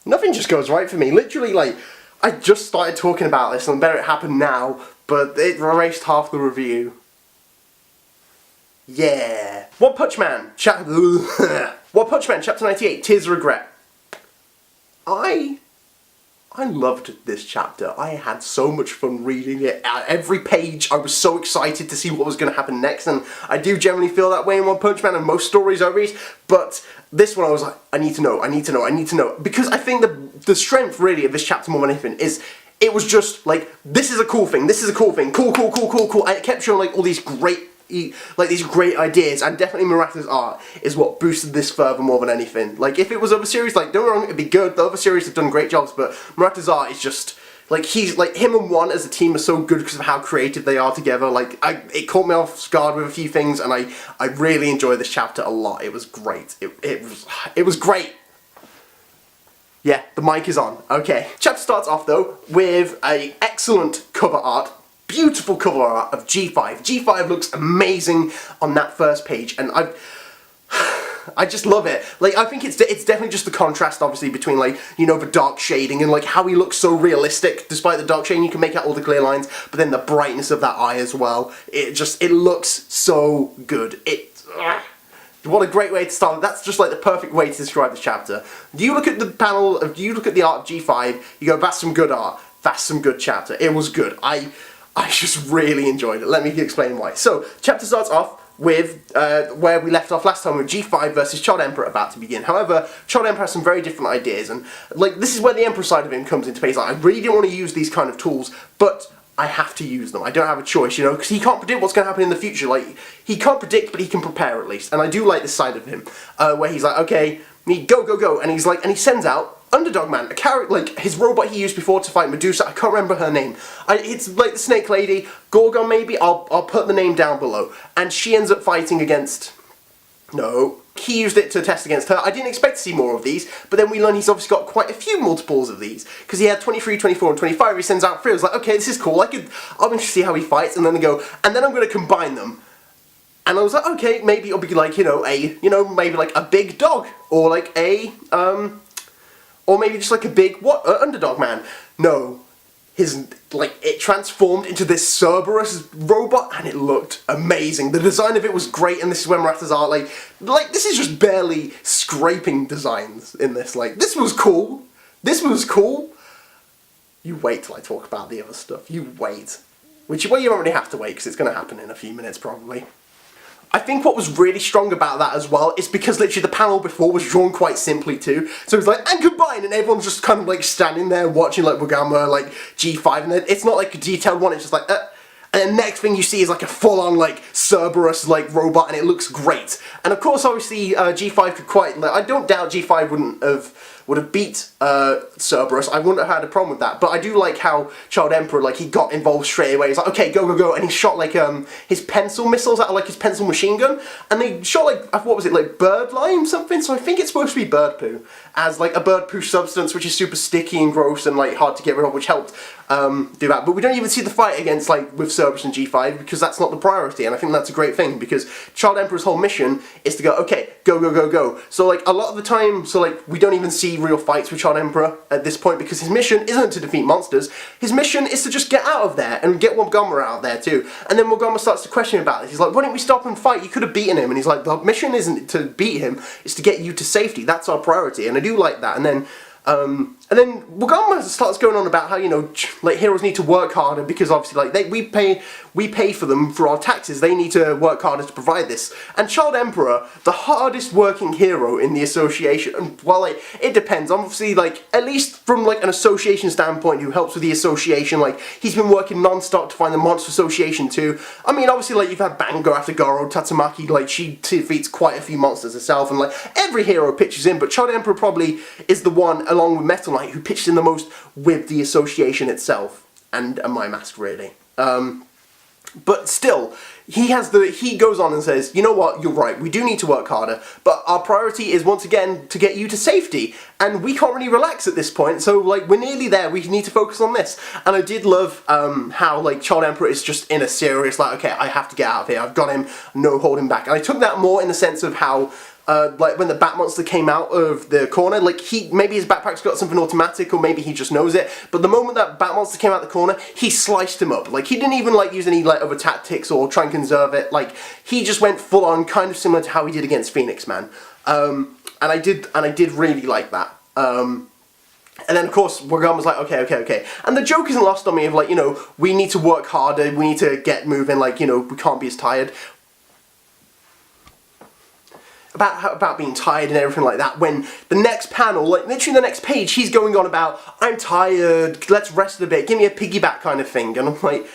Nothing just goes right for me. Literally, like, I just started talking about this and better it happened now, but it erased half the review. Yeah. One Punch Man, chapter 98, Tears of Regret. I loved this chapter. I had so much fun reading it. At every page, I was so excited to see what was going to happen next, and I do generally feel that way in One Punch Man and most stories I read, but this one I was like, I need to know, because I think the strength really of this chapter more than anything is it was just like, this is a cool thing, cool, and it kept showing like all these great ideas, and definitely Murata's art is what boosted this further more than anything. Like, if it was other series, like, don't get me wrong, it'd be good, the other series have done great jobs, but Murata's art is just, like, he's, like, him and One as a team are so good because of how creative they are together. Like, it caught me off guard with a few things, and I really enjoyed this chapter a lot. It was great. It was great. Yeah, the mic is on. Okay. Chapter starts off, though, with a excellent cover art. Beautiful cover art of G5. G5 looks amazing on that first page, and I just love it. Like, I think it's definitely just the contrast, obviously, between, like, you know, the dark shading and, like, how he looks so realistic. Despite the dark shading, you can make out all the clear lines, but then the brightness of that eye as well. It looks so good. What a great way to start. That's just, like, the perfect way to describe this chapter. You look at the panel, you look at the art of G5, you go, that's some good art. That's some good chapter. It was good. I just really enjoyed it. Let me explain why. So, chapter starts off with where we left off last time with G5 versus Child Emperor about to begin. However, Child Emperor has some very different ideas, and like, this is where the Emperor side of him comes into play. He's like, I really didn't want to use these kind of tools, but I have to use them. I don't have a choice, you know, because he can't predict what's going to happen in the future. Like, he can't predict, but he can prepare at least. And I do like this side of him, where he's like, okay, go, and he's like, and he sends out Underdog Man, a character, like, his robot he used before to fight Medusa. I can't remember her name. It's like the Snake Lady, Gorgon maybe, I'll put the name down below. And she ends up fighting against, no, he used it to test against her. I didn't expect to see more of these, but then we learn he's obviously got quite a few multiples of these, because he had 23, 24, and 25, he sends out 3. I was like, okay, this is cool, I'm interested to see how he fights, and then they go, and then I'm going to combine them. And I was like, okay, maybe it'll be like, maybe like a big dog, or like or maybe just like a big, Underdog Man. No, it transformed into this Cerberus robot, and it looked amazing. The design of it was great, and this is where Murata's art, like, this is just barely scraping designs in this. Like, this was cool. This was cool. You wait till I talk about the other stuff. You wait. Which, well, you don't really have to wait, because it's going to happen in a few minutes, probably. I think what was really strong about that as well is because literally the panel before was drawn quite simply too. So it's like, and combine, and everyone's just kind of like standing there watching like Wagama, like G5, and it's not like a detailed one, it's just like, and then next thing you see is like a full-on like Cerberus like robot, and it looks great. And of course, obviously, G5 could quite, like, I don't doubt G5 would have beat Cerberus. I wouldn't have had a problem with that. But I do like how Child Emperor, like, he got involved straight away. He's like, okay, go, and he shot like his pencil missiles out of like his pencil machine gun, and they shot like, what was it, like bird lime something? So I think it's supposed to be bird poo, as like a bird poo substance which is super sticky and gross and like hard to get rid of, which helped do that. But we don't even see the fight against, like, with Cerberus and G5, because that's not the priority, and I think that's a great thing, because Child Emperor's whole mission is to go, okay, go. So like, a lot of the time, so like, we don't even see real fights with Child Emperor at this point, because his mission isn't to defeat monsters. His mission is to just get out of there, and get Wagama out of there too. And then Wagama starts to question about this. He's like, why didn't we stop and fight? You could have beaten him. And he's like, the mission isn't to beat him, it's to get you to safety. That's our priority. And I do like that. And then Wagama starts going on about how, you know, like, heroes need to work harder, because obviously, like, we pay for them for our taxes. They need to work harder to provide this. And Child Emperor, the hardest working hero in the association, and well, like, it depends. Obviously, like, at least from like an association standpoint, who helps with the association, like, he's been working non-stop to find the monster association too. I mean, obviously, like, you've had Bango after Goro, Tatsumaki, like, she defeats quite a few monsters herself, and like, every hero pitches in, but Child Emperor probably is the one, along with Metal Knight, who pitched in the most with the association itself, and My Mask, really. But still, he goes on and says, you know what, you're right, we do need to work harder, but our priority is once again to get you to safety, and we can't really relax at this point, so like, we're nearly there, we need to focus on this. And I did love how like Child Emperor is just in a serious, like, okay, I have to get out of here, I've got him, no holding back. And I took that more in the sense of how like when the Bat Monster came out of the corner, like maybe his backpack's got something automatic, or maybe he just knows it, but the moment that Bat Monster came out the corner, he sliced him up. Like, he didn't even like use any like other tactics or try and conserve it. Like, he just went full on, kind of similar to how he did against Phoenix Man. And I did really like that. And then, of course, Wagon was like, okay. And the joke isn't lost on me of, like, you know, we need to work harder, we need to get moving, like, you know, we can't be as tired. About being tired and everything like that, when the next panel, like, literally the next page, he's going on about, I'm tired, let's rest a bit, give me a piggyback kind of thing. And I'm like,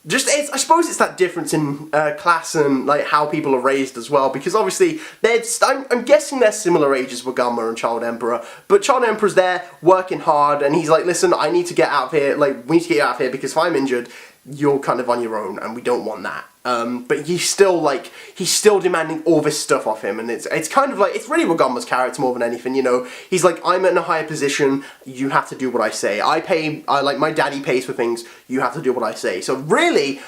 I suppose it's that difference in class and like how people are raised as well, because obviously I'm guessing they're similar ages, Wagamma and Child Emperor, but Child Emperor's there working hard, and he's like, listen, I need to get out of here, like, we need to get out of here, because if I'm injured, you're kind of on your own, and we don't want that. But he's still demanding all this stuff off him, and it's kind of like, it's really Wagamma's character more than anything, you know. He's like, I'm in a higher position, you have to do what I say. Like, my daddy pays for things, you have to do what I say. So really,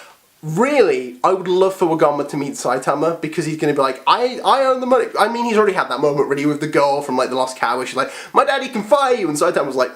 I would love for Wagamma to meet Saitama, because he's going to be like, I own the money. I mean, he's already had that moment really with the girl from, like, the Lost Cow, where she's like, my daddy can fire you, and Saitama's like,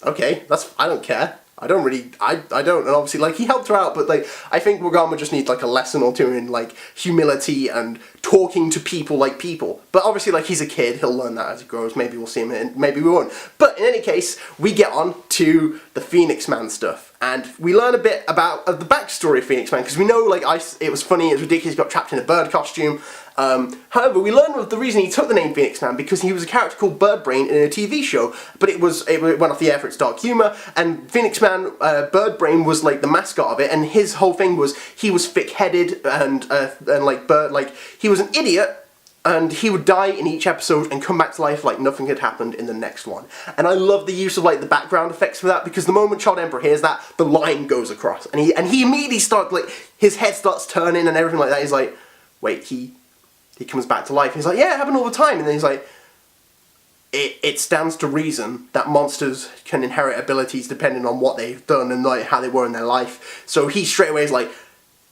okay, I don't care. I don't, and obviously, like, he helped her out, but, like, I think Wagamma just needs, like, a lesson or two in, like, humility and talking to people like people. But obviously, like, he's a kid, he'll learn that as he grows, maybe we'll see him, and maybe we won't. But in any case, we get on to the Phoenix Man stuff, and we learn a bit about the backstory of Phoenix Man, because we know, like, it was funny, it was ridiculous, he got trapped in a bird costume. However, we learn the reason he took the name Phoenix Man, because he was a character called Birdbrain in a TV show, but it went off the air for its dark humour, and Phoenix Man, Birdbrain was like the mascot of it, and his whole thing was he was thick-headed and he was an idiot, and he would die in each episode and come back to life like nothing had happened in the next one. And I love the use of, like, the background effects for that, because the moment Child Emperor hears that, the line goes across, and he immediately starts, like, his head starts turning and everything like that. He's like, wait, he comes back to life. And he's like, yeah, it happened all the time. And then he's like, it stands to reason that monsters can inherit abilities depending on what they've done and, like, how they were in their life. So he straight away is like,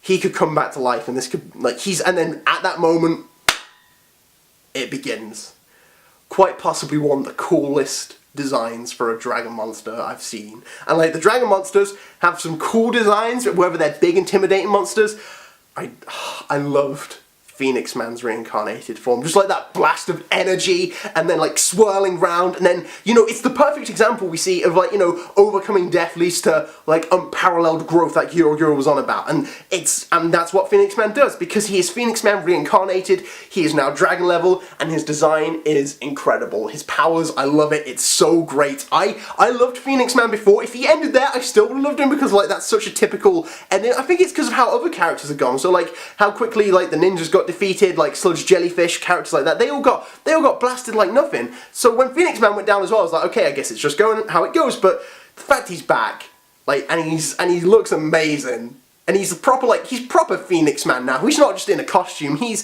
he could come back to life, and this could, like, and then at that moment, it begins. Quite possibly one of the coolest designs for a dragon monster I've seen. And, like, the dragon monsters have some cool designs, whether they're big, intimidating monsters. I loved Phoenix Man's reincarnated form. Just like that blast of energy, and then, like, swirling round, and then, you know, it's the perfect example we see of, like, you know, overcoming death leads to, like, unparalleled growth that Gyro was on about. And that's what Phoenix Man does, because he is Phoenix Man reincarnated, he is now dragon level, and his design is incredible. His powers, I love it, it's so great. I loved Phoenix Man before. If he ended there, I still would have loved him, because, like, that's such a typical, and I think it's because of how other characters have gone. So, like, how quickly, like, the ninjas got defeated, like Sludge Jellyfish, characters like that, they all got blasted like nothing. So when Phoenix Man went down as well, I was like, okay, I guess it's just going how it goes. But the fact he's back, like, and he looks amazing, and he's proper Phoenix Man now. He's not just in a costume. He's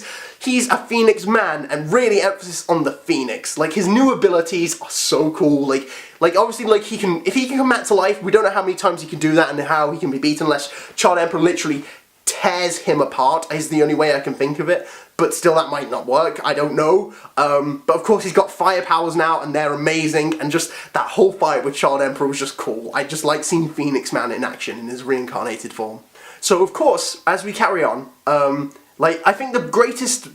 a Phoenix Man, and really emphasis on the Phoenix. Like, his new abilities are so cool. Like obviously, like, if he can come back to life, we don't know how many times he can do that and how he can be beaten, unless Child Emperor literally tears him apart is the only way I can think of it, but still that might not work, I don't know. But of course he's got fire powers now, and they're amazing, and just that whole fight with Child Emperor was just cool. I just like seeing Phoenix Man in action in his reincarnated form. So of course, as we carry on, like, I think the greatest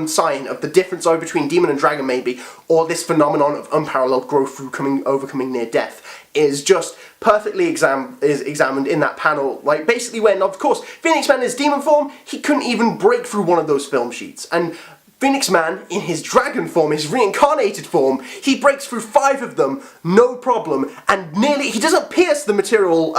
sign of the difference between Demon and Dragon, maybe, or this phenomenon of unparalleled growth through overcoming near death, is just perfectly examined in that panel. Like, basically when, of course, Phoenix Man in his demon form, he couldn't even break through one of those film sheets. And Phoenix Man, in his dragon form, his reincarnated form, he breaks through 5 of them, no problem, and he doesn't pierce the material,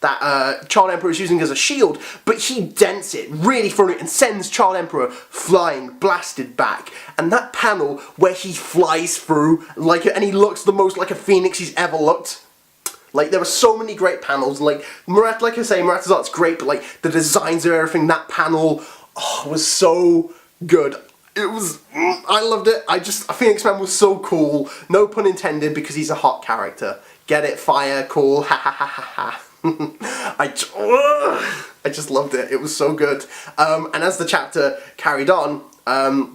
that Child Emperor is using as a shield, but he dents it really thoroughly and sends Child Emperor flying, blasted back. And that panel where he flies through, and he looks the most like a phoenix he's ever looked. Like, there were so many great panels. Like I say, Murata's art's great, but, like, the designs of everything, that panel, was so good. I loved it. Phoenix Man was so cool. No pun intended, because he's a hot character. Get it? Fire, cool, ha ha ha ha ha. I just loved it. It was so good. And as the chapter carried on,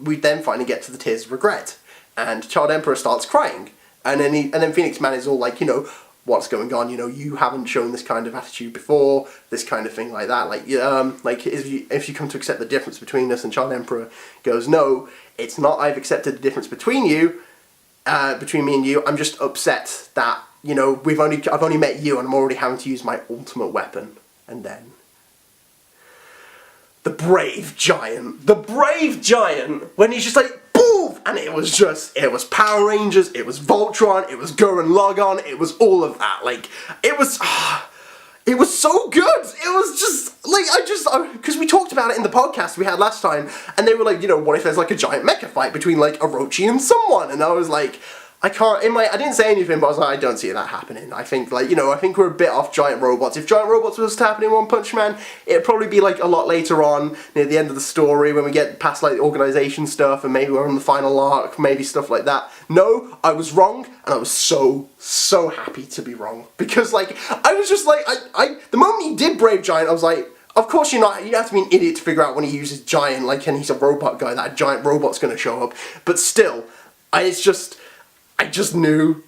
we then finally get to the Tears of Regret, and Child Emperor starts crying, and then Phoenix Man is all like, you know, what's going on? You know, you haven't shown this kind of attitude before, this kind of thing like that. Like if you come to accept the difference between us, and Child Emperor goes, no, it's not. I've accepted the difference between you, between me and you. I'm just upset that, you know, I've only met you, and I'm already having to use my ultimate weapon. And then the brave giant, when he's just like, boom! And it was Power Rangers, it was Voltron, it was Gurren Lagann, it was all of that. Like, it was so good! It was just, like, because we talked about it in the podcast we had last time, and they were like, you know, what if there's like a giant mecha fight between like Orochi and someone? And I was like, I didn't say anything, but I was like, I don't see that happening. I think, like, you know, I think we're a bit off giant robots. If giant robots was to happen in One Punch Man, it'd probably be, like, a lot later on, near the end of the story, when we get past, like, the organization stuff, and maybe we're in the final arc, maybe stuff like that. No, I was wrong, and I was so happy to be wrong. Because, like, I was just, like, the moment he did Brave Giant, I was like, of course you have to be an idiot to figure out when he uses giant, like, and he's a robot guy, that a giant robot's gonna show up. But still, I just knew,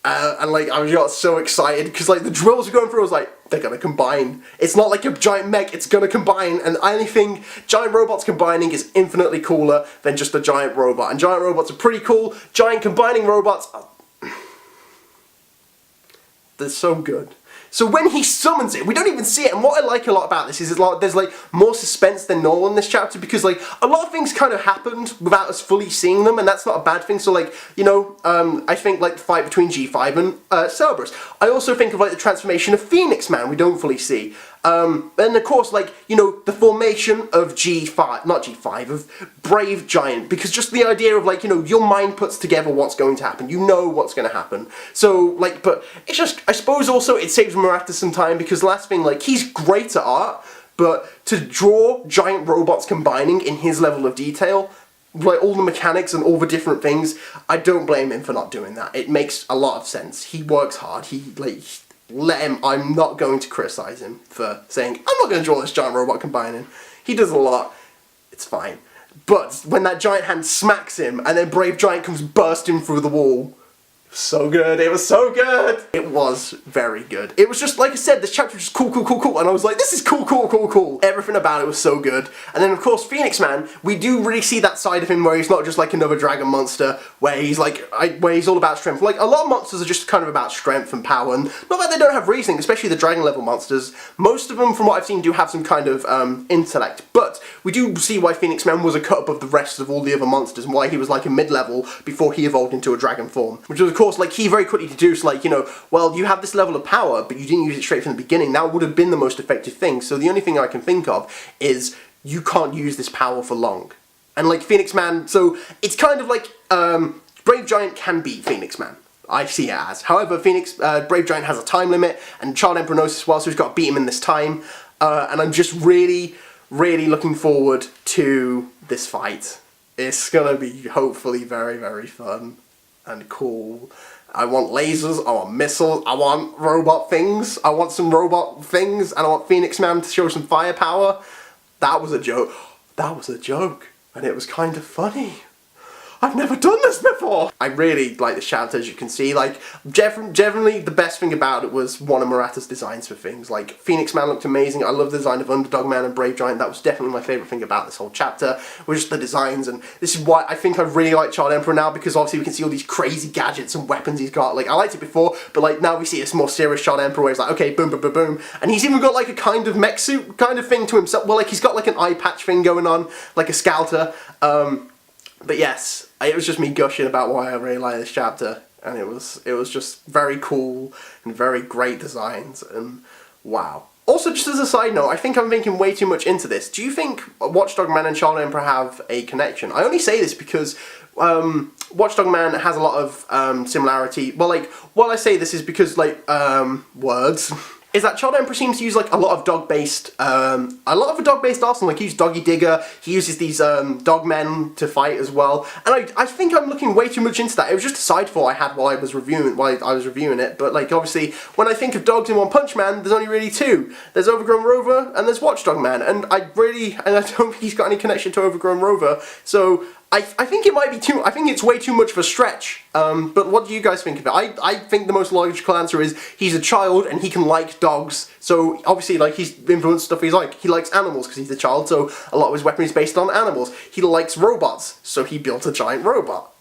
and like I got so excited because like the drills were going through. I was like, they're gonna combine. It's not like a giant mech; it's gonna combine. And anything giant robots combining is infinitely cooler than just a giant robot. And giant robots are pretty cool. Giant combining robots, they're so good. So when he summons it, we don't even see it, and what I like a lot about this is there's like more suspense than normal in this chapter, because like a lot of things kind of happened without us fully seeing them, and that's not a bad thing. So like, you know, I think like the fight between G5 and Cerberus. I also think of like the transformation of Phoenix Man we don't fully see. And of course, like, you know, the formation of of Brave Giant, because just the idea of like, you know, your mind puts together what's going to happen, you know what's going to happen. So like, but it's just, I suppose also it saves Murata some time, because the last thing, like, he's great at art, but to draw giant robots combining in his level of detail, like all the mechanics and all the different things, I don't blame him for not doing that. It makes a lot of sense. He works hard. Let him. I'm not going to criticize him for saying, I'm not going to draw this giant robot combining. He does a lot. It's fine. But when that giant hand smacks him and then Brave Giant comes bursting through the wall, so good. It was so good. It was very good. It was just, like I said, this chapter was just cool. And I was like, this is cool. Everything about it was so good. And then, of course, Phoenix Man, we do really see that side of him where he's not just like another dragon monster, where he's like, where he's all about strength. Like, a lot of monsters are just kind of about strength and power, and not that they don't have reasoning, especially the dragon level monsters. Most of them, from what I've seen, do have some kind of intellect. But we do see why Phoenix Man was a cut above the rest of all the other monsters, and why he was like a mid-level before he evolved into a dragon form. Which was, of course, like, he very quickly deduced, like, you know, well, you have this level of power, but you didn't use it straight from the beginning. That would have been the most effective thing. So the only thing I can think of is you can't use this power for long. And, like, Phoenix Man, so it's kind of like, Brave Giant can beat Phoenix Man. I see it as. However, Brave Giant has a time limit, and Child Emperor knows as well, so he's got to beat him in this time. And I'm just really looking forward to this fight. It's gonna be hopefully very fun and cool. I want lasers, I want missiles, I want robot things, I want some robot things, and I want Phoenix Man to show some firepower. That was a joke. That was a joke. And it was kind of funny. I've never done this before! I really like this chapter, as you can see. Like, generally, the best thing about it was one of Murata's designs for things. Like, Phoenix Man looked amazing. I love the design of Underdog Man and Brave Giant. That was definitely my favourite thing about this whole chapter, was just the designs. And this is why I think I really like Child Emperor now, because obviously we can see all these crazy gadgets and weapons he's got. Like, I liked it before, but like, now we see this more serious Child Emperor where he's like, okay, boom, boom, boom, boom. And he's even got like a kind of mech suit kind of thing to himself. Well, like, he's got like an eye patch thing going on, like a scouter. But yes, it was just me gushing about why I really like this chapter, and it was just very cool and very great designs, and wow. Also, just as a side note, I think I'm thinking way too much into this. Do you think Watchdog Man and Child Emperor have a connection? I only say this because Watchdog Man has a lot of similarity. Well, like, while I say this is because, like, words. is that Child Emperor seems to use like a lot of dog-based arsenal. Like he uses Doggy Digger, he uses these dog men to fight as well, and I think I'm looking way too much into that. It was just a side thought I had while I was reviewing it, but like obviously when I think of dogs in One Punch Man, there's only really two. There's Overgrown Rover and there's Watchdog Man, and I don't think he's got any connection to Overgrown Rover, so I think it might be I think it's way too much of a stretch, but what do you guys think of it? I think the most logical answer is he's a child and he can like dogs, so obviously like he's influenced stuff he's like. He likes animals because he's a child, so a lot of his weaponry is based on animals. He likes robots, so he built a giant robot.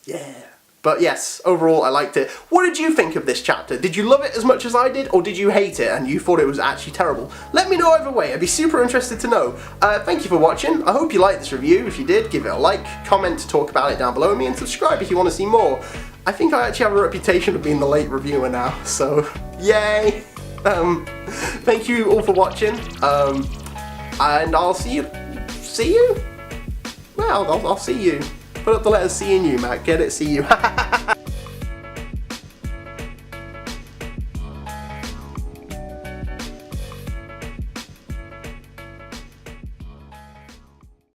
Yeah. But yes, overall I liked it. What did you think of this chapter? Did you love it as much as I did, or did you hate it and you thought it was actually terrible? Let me know either way, I'd be super interested to know. Thank you for watching, I hope you liked this review. If you did, give it a like, comment to talk about it down below me, and subscribe if you want to see more. I think I actually have a reputation of being the late reviewer now, so yay! Thank you all for watching, and I'll see you? Well, I'll see you. Put up the letters C and U, Matt. Get it? See you.